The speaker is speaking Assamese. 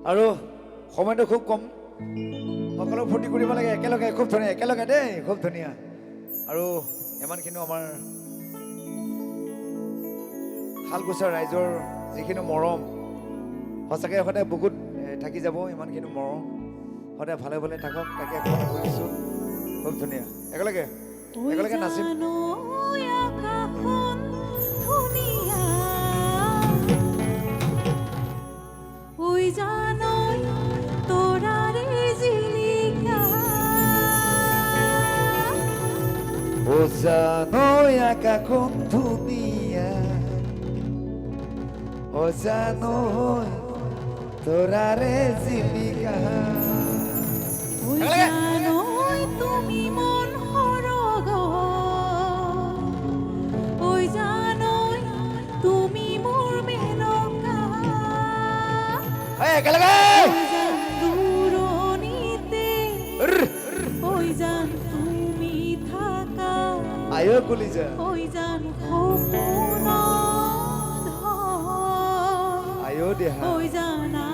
আৰু সময়টো খুব কম সকলো ফূৰ্তি কৰিব লাগে একেলগে খুব ধুনীয়া একেলগে দেই খুব ধুনীয়া আৰু ইমানখিনি আমাৰ শালকুছৰ ৰাইজৰ যিখিনি মৰম সঁচাকৈ সদায় বুকুত থাকি যাব ইমানখিনি মৰম সদায় ভালে ভালে থাকক তাকে কামনা কৰিছোঁ খুব ধুনীয়া একেলগে একেলগে নাচিম ও জানো আকাশখন ধুনীয়া ও জানো তোরারে জীবিকা তুমি মন হরগ ওই জানো তুমি মোর মেনকা একেলগে দূরনিতে ওই জান তুমি থাকা আয়ো কলিজা ওই জান খোপন আয়ো দেহা ওই জানা